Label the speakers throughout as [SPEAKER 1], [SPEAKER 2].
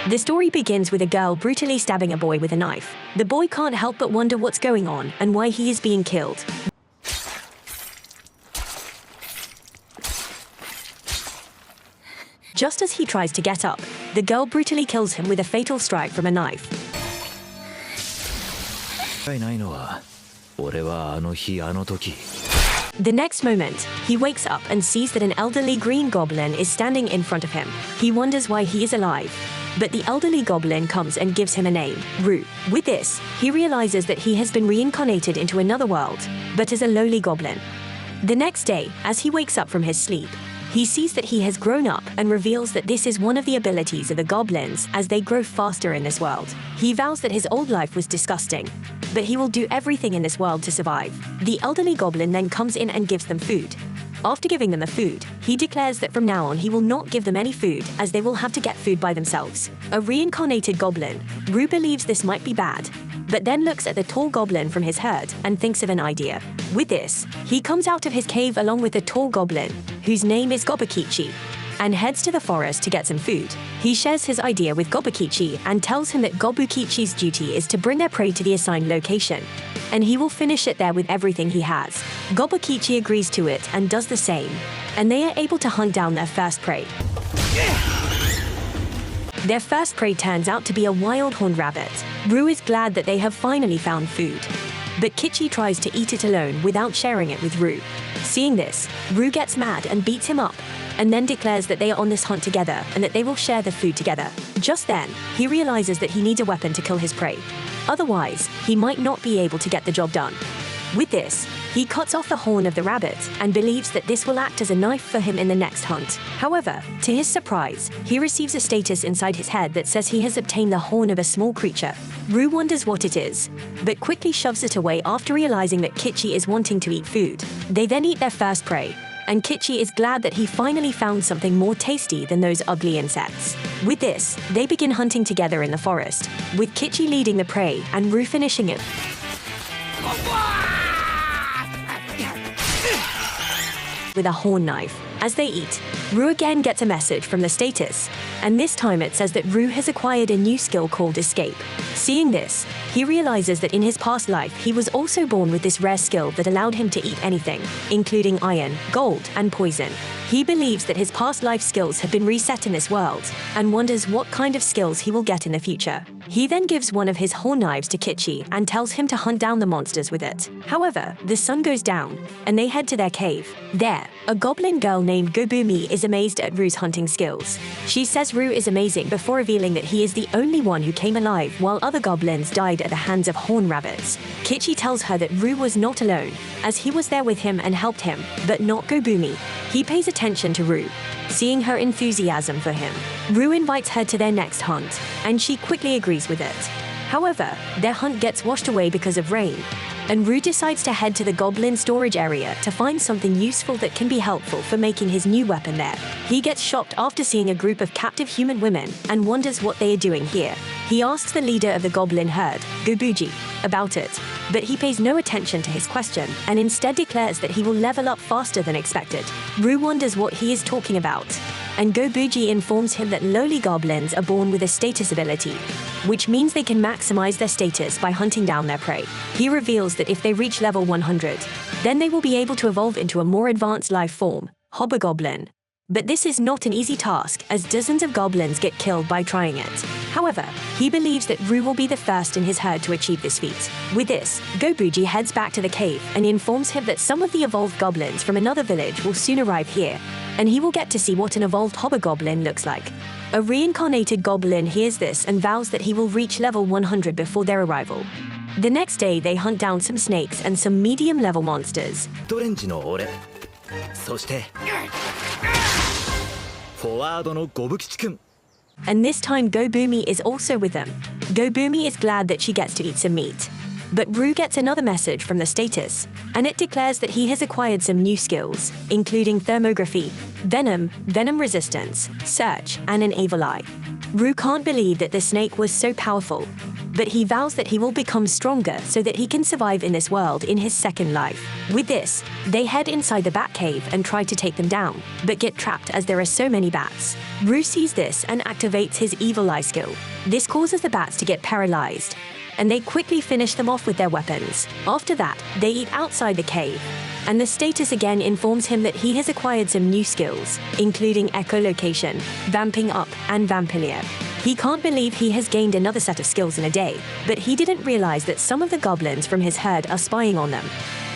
[SPEAKER 1] The story begins with a girl brutally stabbing a boy with a knife. The boy can't help but wonder what's going on and why he is being killed. Just as he tries to get up, the girl brutally kills him with a fatal strike from a knife. The next moment, he wakes up and sees that an elderly green goblin is standing in front of him. He wonders why he is alive. But the elderly goblin comes and gives him a name, Rue. With this, he realizes that he has been reincarnated into another world, but as a lowly goblin. The next day, as he wakes up from his sleep, he sees that he has grown up and reveals that this is one of the abilities of the goblins as they grow faster in this world. He vows that his old life was disgusting, but he will do everything in this world to survive. The elderly goblin then comes in and gives them food. After giving them the food, he declares that from now on he will not give them any food as they will have to get food by themselves. A reincarnated goblin, Rue believes this might be bad, but then looks at the tall goblin from his herd and thinks of an idea. With this, he comes out of his cave along with the tall goblin, whose name is Gobukichi, and heads to the forest to get some food. He shares his idea with Gobukichi and tells him that Gobukichi's duty is to bring their prey to the assigned location, and he will finish it there with everything he has. Gobukichi agrees to it and does the same, and they are able to hunt down their first prey. Their first prey turns out to be a wild horned rabbit. Rue is glad that they have finally found food, but Kichi tries to eat it alone without sharing it with Rue. Seeing this, Rue gets mad and beats him up, and then declares that they are on this hunt together and that they will share the food together. Just then, he realizes that he needs a weapon to kill his prey. Otherwise, he might not be able to get the job done. With this, he cuts off the horn of the rabbit and believes that this will act as a knife for him in the next hunt. However, to his surprise, he receives a status inside his head that says he has obtained the horn of a small creature. Rue wonders what it is, but quickly shoves it away after realizing that Kichi is wanting to eat food. They then eat their first prey, and Kichi is glad that he finally found something more tasty than those ugly insects. With this, they begin hunting together in the forest, with Kichi leading the prey and Rue finishing it with a horn knife. As they eat, Rue again gets a message from the status, and this time it says that Rue has acquired a new skill called escape. Seeing this, he realizes that in his past life he was also born with this rare skill that allowed him to eat anything, including iron, gold, and poison. He believes that his past life skills have been reset in this world, and wonders what kind of skills he will get in the future. He then gives one of his horn knives to Kichi and tells him to hunt down the monsters with it. However, the sun goes down, and they head to their cave. There, a goblin girl named Goburou is amazed at Rue's hunting skills. She says Rue is amazing before revealing that he is the only one who came alive while other goblins died at the hands of horn rabbits. Kichi tells her that Rue was not alone, as he was there with him and helped him, but not Goburou. He pays attention to Rue, seeing her enthusiasm for him. Rue invites her to their next hunt, and she quickly agrees with it. However, their hunt gets washed away because of rain, and Rue decides to head to the goblin storage area to find something useful that can be helpful for making his new weapon there. He gets shocked after seeing a group of captive human women and wonders what they are doing here. He asks the leader of the goblin herd, Goburou, about it, but he pays no attention to his question and instead declares that he will level up faster than expected. Rue wonders what he is talking about, and Goburou informs him that lowly goblins are born with a status ability, which means they can maximize their status by hunting down their prey. He reveals that if they reach level 100, then they will be able to evolve into a more advanced life form, hobgoblin. But this is not an easy task, as dozens of goblins get killed by trying it. However, he believes that Rue will be the first in his herd to achieve this feat. With this, Goburou heads back to the cave and informs him that some of the evolved goblins from another village will soon arrive here, and he will get to see what an evolved hobgoblin looks like. A reincarnated goblin hears this and vows that he will reach level 100 before their arrival. The next day, they hunt down some snakes and some medium-level monsters. And this time Goburou is also with them. Goburou is glad that she gets to eat some meat. But Rue gets another message from the status, and it declares that he has acquired some new skills, including thermography, venom resistance, search, and an evil eye. Rue can't believe that the snake was so powerful, but he vows that he will become stronger so that he can survive in this world in his second life. With this, they head inside the bat cave and try to take them down, but get trapped as there are so many bats. Rue sees this and activates his evil eye skill. This causes the bats to get paralyzed, and they quickly finish them off with their weapons. After that, they eat outside the cave, and the status again informs him that he has acquired some new skills, including echolocation, vamping up, and vampilia. He can't believe he has gained another set of skills in a day, but he didn't realize that some of the goblins from his herd are spying on them.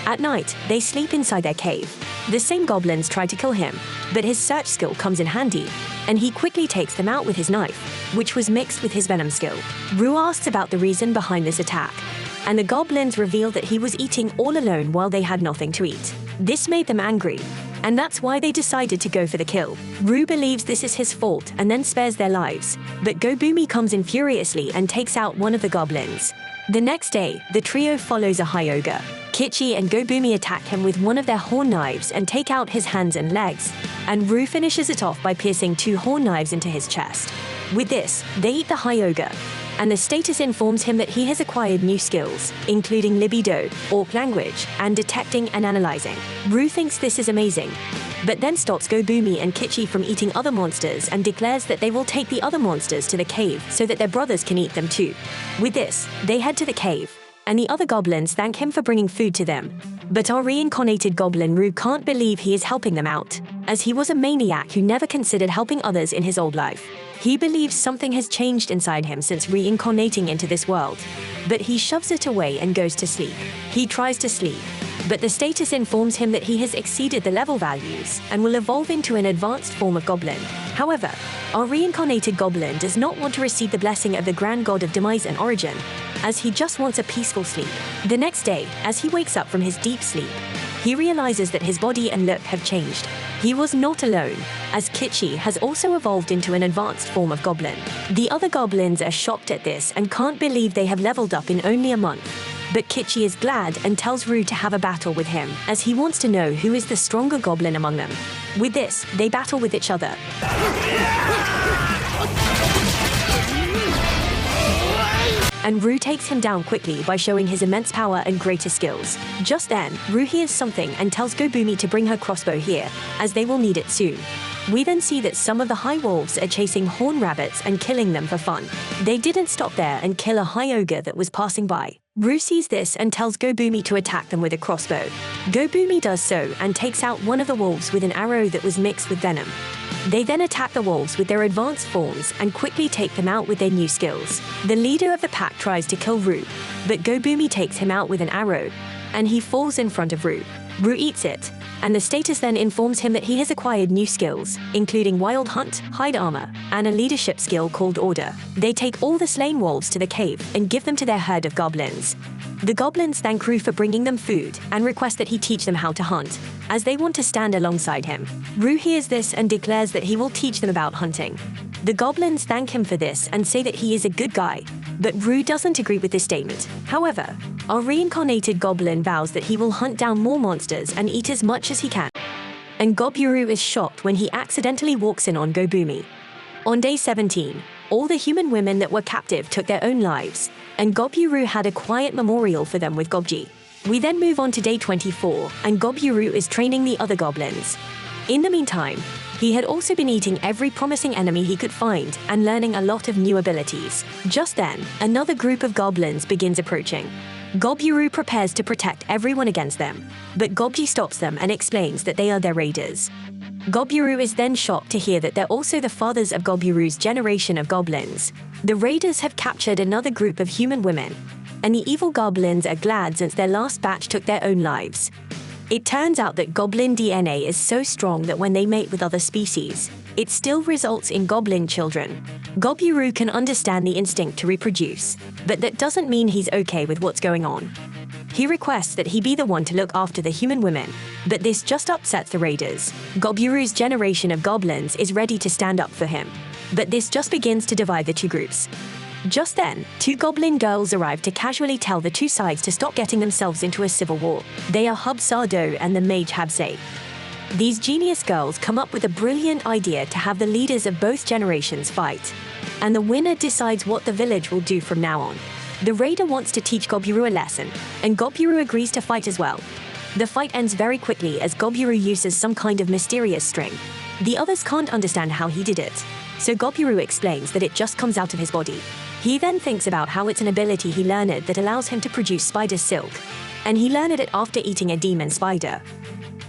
[SPEAKER 1] At night, they sleep inside their cave. The same goblins try to kill him, but his search skill comes in handy, and he quickly takes them out with his knife, which was mixed with his venom skill. Rue asks about the reason behind this attack, and the goblins reveal that he was eating all alone while they had nothing to eat. This made them angry, and that's why they decided to go for the kill. Rue believes this is his fault and then spares their lives, but Goburou comes in furiously and takes out one of the goblins. The next day, the trio follows a high ogre. Kichi and Goburou attack him with one of their horn knives and take out his hands and legs, and Rue finishes it off by piercing 2 horn knives into his chest. With this, they eat the high ogre, and the status informs him that he has acquired new skills, including libido, orc language, and detecting and analyzing. Rue thinks this is amazing, but then stops Goburou and Kichi from eating other monsters and declares that they will take the other monsters to the cave so that their brothers can eat them too. With this, they head to the cave, and the other goblins thank him for bringing food to them. But our reincarnated goblin Rue can't believe he is helping them out, as he was a maniac who never considered helping others in his old life. He believes something has changed inside him since reincarnating into this world, but he shoves it away and goes to sleep. He tries to sleep, but the status informs him that he has exceeded the level values and will evolve into an advanced form of goblin. However, our reincarnated goblin does not want to receive the blessing of the grand god of demise and origin, as he just wants a peaceful sleep. The next day, as he wakes up from his deep sleep, he realizes that his body and look have changed. He was not alone, as Kichi has also evolved into an advanced form of goblin. The other goblins are shocked at this and can't believe they have leveled up in only a month. But Kichi is glad and tells Rue to have a battle with him, as he wants to know who is the stronger goblin among them. With this, they battle with each other, and Rue takes him down quickly by showing his immense power and greater skills. Just then, Rue hears something and tells Goburou to bring her crossbow here, as they will need it soon. We then see that some of the high wolves are chasing horn rabbits and killing them for fun. They didn't stop there and kill a high ogre that was passing by. Rue sees this and tells Goburou to attack them with a crossbow. Goburou does so and takes out one of the wolves with an arrow that was mixed with venom. They then attack the wolves with their advanced forms and quickly take them out with their new skills. The leader of the pack tries to kill Rue, but Goburou takes him out with an arrow, and he falls in front of Rue. Rue eats it, and the status then informs him that he has acquired new skills, including Wild Hunt, Hide Armor, and a leadership skill called Order. They take all the slain wolves to the cave and give them to their herd of goblins. The goblins thank Rue for bringing them food and request that he teach them how to hunt, as they want to stand alongside him. Rue hears this and declares that he will teach them about hunting. The goblins thank him for this and say that he is a good guy, but Rue doesn't agree with this statement. However, our reincarnated goblin vows that he will hunt down more monsters and eat as much as he can. And Goburou is shocked when he accidentally walks in on Goburou. On day 17, all the human women that were captive took their own lives, and Goburou had a quiet memorial for them with Gobji. We then move on to day 24, and Goburou is training the other goblins. In the meantime, he had also been eating every promising enemy he could find and learning a lot of new abilities. Just then, another group of goblins begins approaching. Goburou prepares to protect everyone against them, but Gobji stops them and explains that they are their raiders. Goburou is then shocked to hear that they're also the fathers of Goburou's generation of goblins. The raiders have captured another group of human women, and the evil goblins are glad since their last batch took their own lives. It turns out that goblin DNA is so strong that when they mate with other species, it still results in goblin children. Goburou can understand the instinct to reproduce, but that doesn't mean he's okay with what's going on. He requests that he be the one to look after the human women, but this just upsets the raiders. Goburou's generation of goblins is ready to stand up for him, but this just begins to divide the two groups. Just then, 2 goblin girls arrive to casually tell the two sides to stop getting themselves into a civil war. They are Hub Sardo and the mage Habse. These genius girls come up with a brilliant idea to have the leaders of both generations fight, and the winner decides what the village will do from now on. The raider wants to teach Goburou a lesson, and Goburou agrees to fight as well. The fight ends very quickly as Goburou uses some kind of mysterious string. The others can't understand how he did it, so Goburou explains that it just comes out of his body. He then thinks about how it's an ability he learned that allows him to produce spider silk, and he learned it after eating a demon spider.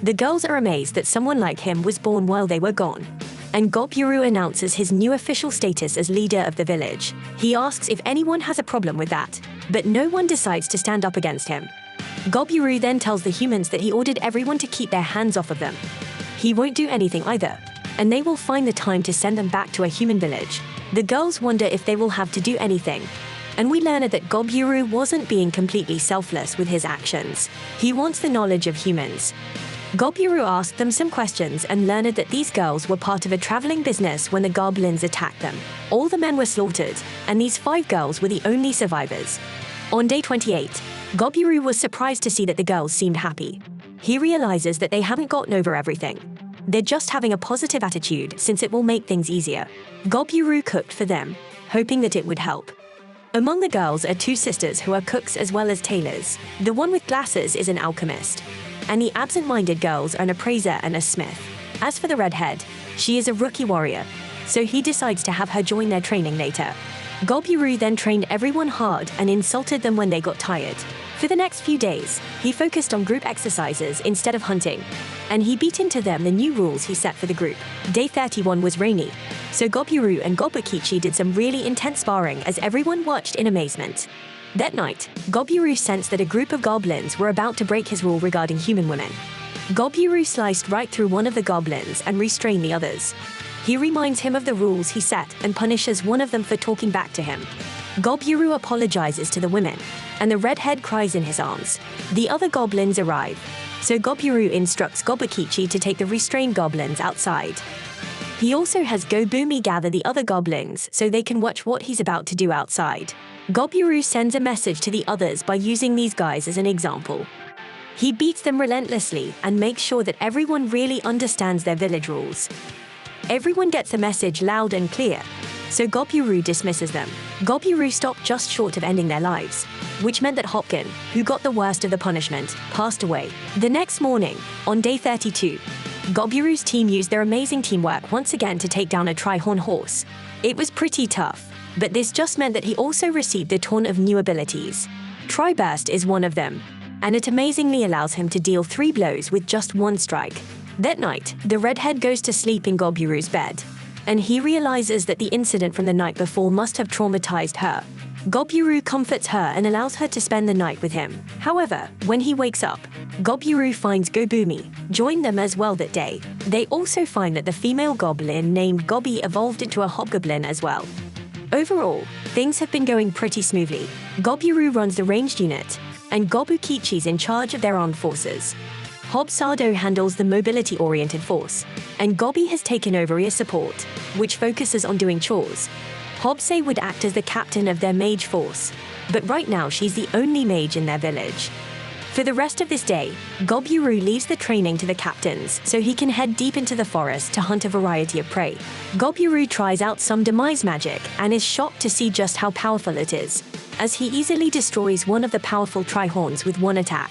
[SPEAKER 1] The girls are amazed that someone like him was born while they were gone, and Goburou announces his new official status as leader of the village. He asks if anyone has a problem with that, but no one decides to stand up against him. Goburou then tells the humans that he ordered everyone to keep their hands off of them. He won't do anything either, and they will find the time to send them back to a human village. The girls wonder if they will have to do anything, and we learn that Goburou wasn't being completely selfless with his actions. He wants the knowledge of humans. Goburou asked them some questions and learned that these girls were part of a traveling business when the goblins attacked them. All the men were slaughtered, and these 5 girls were the only survivors. On day 28, Goburou was surprised to see that the girls seemed happy. He realizes that they haven't gotten over everything. They're just having a positive attitude since it will make things easier. Goburou cooked for them, hoping that it would help. Among the girls are 2 sisters who are cooks as well as tailors. The one with glasses is an alchemist, and the absent-minded girls are an appraiser and a smith. As for the redhead, she is a rookie warrior, so he decides to have her join their training later. Goburou then trained everyone hard and insulted them when they got tired. For the next few days, he focused on group exercises instead of hunting, and he beat into them the new rules he set for the group. Day 31 was rainy, so Goburou and Gobukichi did some really intense sparring as everyone watched in amazement. That night, Goburou sensed that a group of goblins were about to break his rule regarding human women. Goburou sliced right through one of the goblins and restrained the others. He reminds him of the rules he set and punishes one of them for talking back to him. Goburou apologizes to the women, and the redhead cries in his arms. The other goblins arrive, so Goburou instructs Gobukichi to take the restrained goblins outside. He also has Goburou gather the other goblins so they can watch what he's about to do outside. Goburou sends a message to the others by using these guys as an example. He beats them relentlessly and makes sure that everyone really understands their village rules. Everyone gets the message loud and clear, so Goburou dismisses them. Goburou stopped just short of ending their lives, which meant that Hopkin, who got the worst of the punishment, passed away. The next morning, on day 32, Goburou's team used their amazing teamwork once again to take down a tri-horn horse. It was pretty tough, but this just meant that he also received a ton of new abilities. Tri-burst is one of them, and it amazingly allows him to deal 3 blows with just 1 strike. That night, the redhead goes to sleep in Goburou's bed, and he realizes that the incident from the night before must have traumatized her. Goburou comforts her and allows her to spend the night with him. However, when he wakes up, Goburou finds Goburou joined them as well that day. They also find that the female goblin named Gobi evolved into a hobgoblin as well. Overall, things have been going pretty smoothly. Goburou runs the ranged unit, and Gobukichi's in charge of their armed forces. Hobsado handles the mobility-oriented force, and Gobi has taken over air support, which focuses on doing chores. Hobse would act as the captain of their mage force, but right now she's the only mage in their village. For the rest of this day, Goburou leaves the training to the captains so he can head deep into the forest to hunt a variety of prey. Goburou tries out some demise magic and is shocked to see just how powerful it is, as he easily destroys one of the powerful tri-horns with 1 attack.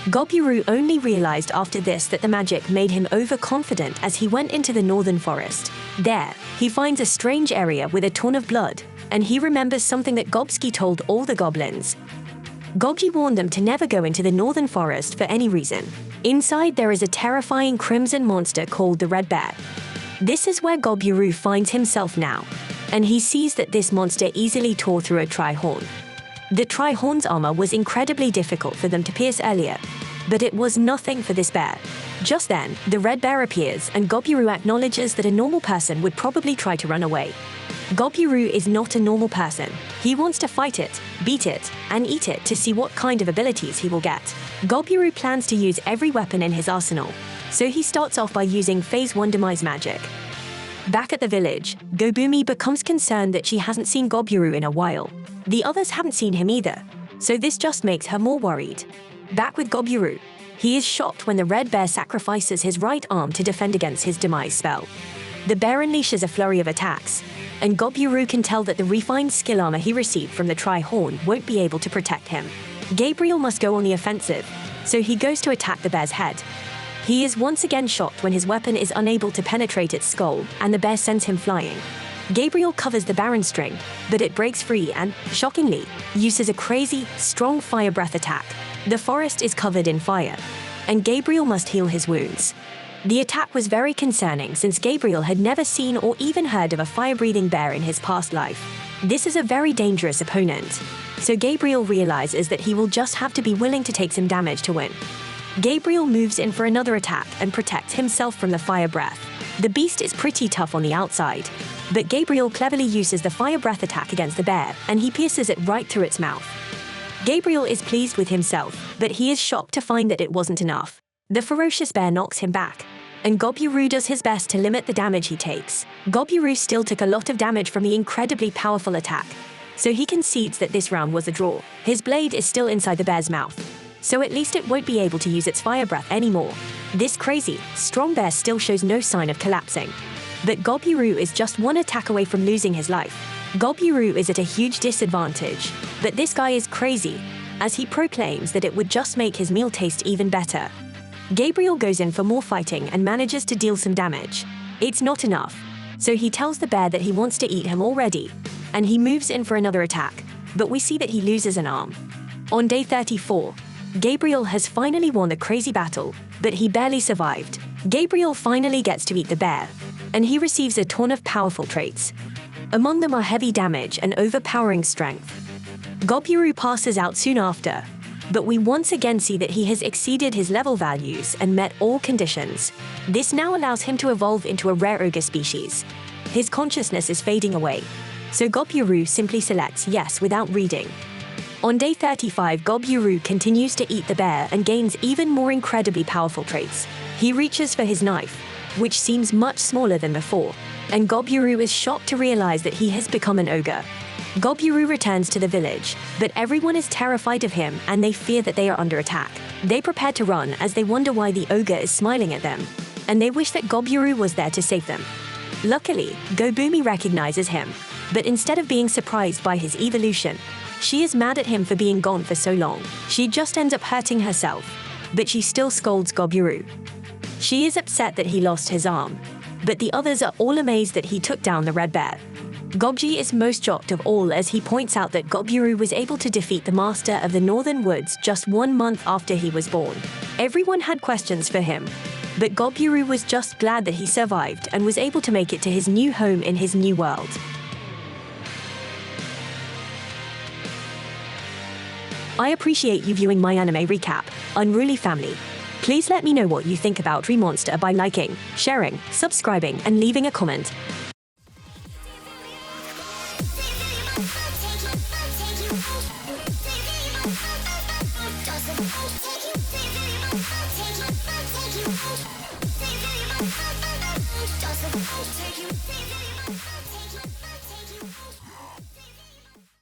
[SPEAKER 1] Goburou only realized after this that the magic made him overconfident as he went into the northern forest. There, he finds a strange area with a ton of blood, and he remembers something that Gobski told all the goblins. Gobji warned them to never go into the northern forest for any reason. Inside there is a terrifying crimson monster called the Red Bear. This is where Goburou finds himself now, and he sees that this monster easily tore through a tri-horn. The tri-horn's armor was incredibly difficult for them to pierce earlier, but it was nothing for this bear. Just then, the Red Bear appears and Goburou acknowledges that a normal person would probably try to run away. Goburou is not a normal person. He wants to fight it, beat it, and eat it to see what kind of abilities he will get. Goburou plans to use every weapon in his arsenal, so he starts off by using Phase 1 demise magic. Back at the village, Goburou becomes concerned that she hasn't seen Goburou in a while. The others haven't seen him either, so this just makes her more worried. Back with Goburou, he is shocked when the Red Bear sacrifices his right arm to defend against his demise spell. The bear unleashes a flurry of attacks, and Goburou can tell that the refined skill armor he received from the Tri-Horn won't be able to protect him. Gabriel must go on the offensive, so he goes to attack the bear's head. He is once again shocked when his weapon is unable to penetrate its skull, and the bear sends him flying. Gabriel covers the Baron string, but it breaks free and, shockingly, uses a crazy, strong fire breath attack. The forest is covered in fire, and Gabriel must heal his wounds. The attack was very concerning since Gabriel had never seen or even heard of a fire-breathing bear in his past life. This is a very dangerous opponent, so Gabriel realizes that he will just have to be willing to take some damage to win. Gabriel moves in for another attack and protects himself from the fire breath. The beast is pretty tough on the outside, but Gabriel cleverly uses the fire breath attack against the bear, and he pierces it right through its mouth. Gabriel is pleased with himself, but he is shocked to find that it wasn't enough. The ferocious bear knocks him back, and Goburou does his best to limit the damage he takes. Goburou still took a lot of damage from the incredibly powerful attack, so he concedes that this round was a draw. His blade is still inside the bear's mouth, so at least it won't be able to use its fire breath anymore. This crazy, strong bear still shows no sign of collapsing, but Goburou is just one attack away from losing his life. Goburou is at a huge disadvantage, but this guy is crazy, as he proclaims that it would just make his meal taste even better. Gabriel goes in for more fighting and manages to deal some damage. It's not enough, so he tells the bear that he wants to eat him already, and he moves in for another attack, but we see that he loses an arm. On day 34, Gabriel has finally won the crazy battle, but he barely survived. Gabriel finally gets to eat the bear, and he receives a ton of powerful traits. Among them are heavy damage and overpowering strength. Goburou passes out soon after, but we once again see that he has exceeded his level values and met all conditions. This now allows him to evolve into a rare ogre species. His consciousness is fading away, so Goburou simply selects yes without reading. On day 35, Goburou continues to eat the bear and gains even more incredibly powerful traits. He reaches for his knife, which seems much smaller than before, and Goburou is shocked to realize that he has become an ogre. Goburou returns to the village, but everyone is terrified of him and they fear that they are under attack. They prepare to run as they wonder why the ogre is smiling at them, and they wish that Goburou was there to save them. Luckily, Gobumi recognizes him, but instead of being surprised by his evolution, she is mad at him for being gone for so long. She just ends up hurting herself, but she still scolds Goburou. She is upset that he lost his arm, but the others are all amazed that he took down the red bear. Gobji is most shocked of all as he points out that Goburou was able to defeat the master of the Northern Woods just 1 month after he was born. Everyone had questions for him, but Goburou was just glad that he survived and was able to make it to his new home in his new world. I appreciate you viewing my anime recap, Unruly Family. Please let me know what you think about Remonster by liking, sharing, subscribing, and leaving a comment.
[SPEAKER 2] Take you out.